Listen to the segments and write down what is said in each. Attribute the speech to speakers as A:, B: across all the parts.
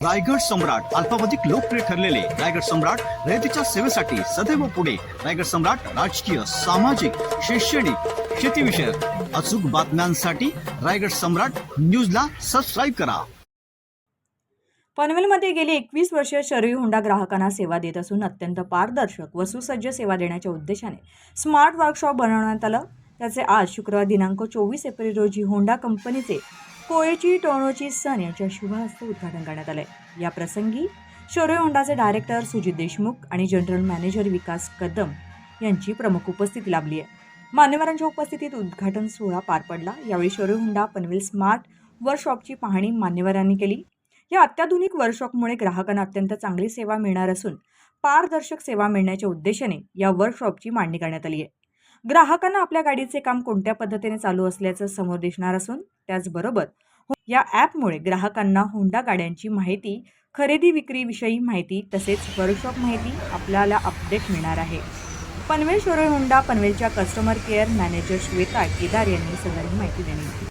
A: रायगड सम्राट अल्पावधीत लोकप्रिय ठरलेले रायगड सम्राट रयतेच्या सेवेसाठी सदैव पुढे. रायगड सम्राट राजकीय, सामाजिक, शैक्षणिक, शेतीविषयक अचूक बातम्यांसाठी रायगड सम्राट न्यूजला सबस्क्राईब करा.
B: पनवेलमध्ये गेली 21 वर्षे शरयू होंडा ग्राहकांना सेवा देत असून अत्यंत पारदर्शक व सुसज्ज सेवा देण्याच्या उद्देशाने स्मार्ट वर्कशॉप बनवण्यात आलं. त्याचे आज शुक्रवार दिनांक 24 एप्रिल रोजी होंडा कंपनीचे कोएची टोनोची सन यांच्या शुभ हस्ते उद्घाटन करण्यात आले. या प्रसंगी शरयू होंडाचे डायरेक्टर सुजित देशमुख आणि जनरल मॅनेजर विकास कदम यांची प्रमुख उपस्थिती लाभली आहे. मान्यवरांच्या उपस्थितीत उद्घाटन सोहळा पार पडला. यावेळी शरयू होंडा पनवेल स्मार्ट वर्कशॉपची पाहणी मान्यवरांनी केली. या अत्याधुनिक वर्कशॉपमुळे ग्राहकांना अत्यंत चांगली सेवा मिळणार असून पारदर्शक सेवा मिळण्याच्या उद्देशाने या वर्कशॉपची मांडणी करण्यात आली आहे. ग्राहकांना आपल्या गाडीचे काम कोणत्या पद्धतीने चालू असल्याचं समोर दिसणार असून त्याचबरोबर या ॲपमुळे ग्राहकांना होंडा गाड्यांची माहिती, खरेदी विक्रीविषयी माहिती तसेच वर्कशॉप माहिती आपल्याला अपडेट मिळणार आहे. पनवेल शरयू होंडा पनवेलच्या customer care manager Shweta Kedar यांनी सदर माहिती दिली.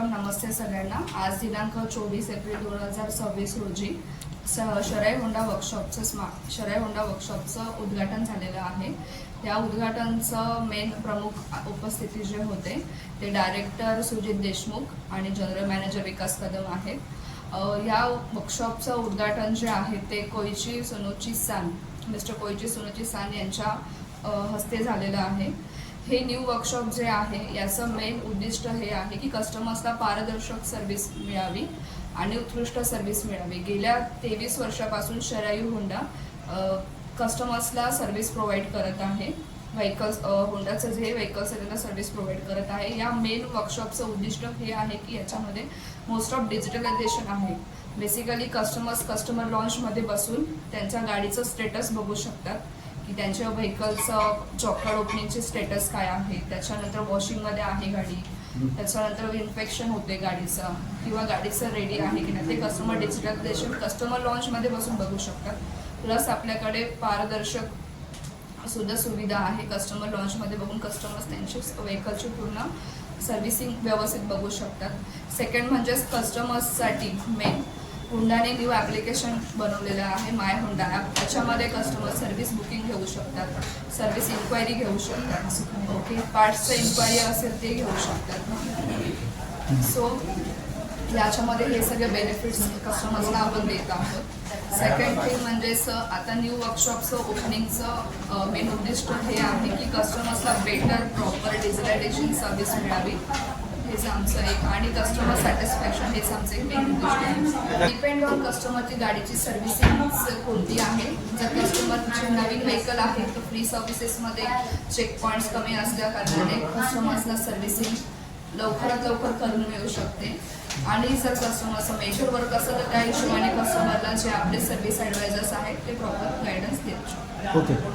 C: नमस्ते सगळ्यांना. आज दिनांक 24 एप्रिल 2026 रोजी शरयू होंडा वर्कशॉपचं उद्घाटन झालेलं आहे. या उद्घाटनचं मेन प्रमुख उपस्थिती जे होते ते डायरेक्टर सुजित देशमुख आणि जनरल मॅनेजर विकास कदम आहेत. या वर्कशॉपचं उद्घाटन जे आहे ते कोएची टोनोची सन मिस्टर कोएची टोनोची सन यांच्या हस्ते झालेलं आहे. हे न्यू वर्कशॉप जे आहे याचं मेन उद्दिष्ट हे आहे की कस्टमर्सला पारदर्शक सर्व्हिस मिळावी आणि उत्कृष्ट सर्व्हिस मिळावी. गेल्या 23 वर्षापासून शरयू होंडा कस्टमर्सला सर्व्हिस प्रोव्हाइड करत आहे. व्हेकल्स होंडाचं जे व्हेकल्स आहे त्यांना सर्व्हिस प्रोव्हाइड करत आहे. या मेन वर्कशॉपचं उद्दिष्ट हे आहे की याच्यामध्ये मोस्ट ऑफ डिजिटलायझेशन आहे. बेसिकली कस्टमर लॉन्चमध्ये बसून त्यांच्या गाडीचं स्टेटस बघू शकतात की त्यांच्या व्हेकलचं चॉकलेट ओपनिंगचे स्टेटस काय आहे, त्याच्यानंतर वॉशिंगमध्ये आहे गाडी, त्याच्यानंतर इन्स्पेक्शन होते गाडीचं किंवा गाडीचं रेडी आहे की नाही ते कस्टमर डिजिटलायझेशन कस्टमर लॉन्चमध्ये बसून बघू शकतात. प्लस आपल्याकडे पारदर्शक सुद्धा सुविधा आहे. कस्टमर लॉन्चमध्ये बघून कस्टमर्स त्यांची व्हेकलची पूर्ण सर्व्हिसिंग व्यवस्थित बघू शकतात. सेकंड म्हणजेच कस्टमर्ससाठी मेन होंडाने न्यू ॲप्लिकेशन बनवलेलं आहे माय होंडा ॲप. त्याच्यामध्ये कस्टमर सर्व्हिस बुकिंग घेऊ शकतात, सर्व्हिस इन्क्वायरी घेऊ शकतात, ओके पार्ट्सचं इन्क्वायरी असेल ते घेऊ शकतात. सो याच्यामध्ये हे सगळे बेनिफिट्स कस्टमर्सला आपण देत आहोत. सेकंड थिंग म्हणजेच आता न्यू वर्कशॉपचं ओपनिंगचं मेन उद्दिष्ट हे आहे की कस्टमर्सला बेटर प्रॉपर डिजिटलायझेशन सर्व्हिस मिळावी. हेच आमचं एक आणि कस्टमर सॅटिस्फॅक्शन हेच आमचं एक मेन उद्दिष्ट आहे. डिपेंड ऑन कस्टमरची गाडीची सर्व्हिसिंग कोणती आहे. जर कस्टमरची नवीन व्हेकल आहे तर फ्री सर्व्हिसेसमध्ये चेक पॉईंट्स कमी असल्या कारणाने कस्टमर्सला सर्व्हिसिंग लवकरात लवकर करून मिळू शकते. आणि जर कस्टमरचं मेजर वर्क असेल तर त्या हिशोबाने कस्टमरला जे आपले सर्व्हिस ॲडवायझर्स आहेत ते प्रॉपर गायडन्स देऊ शकतात.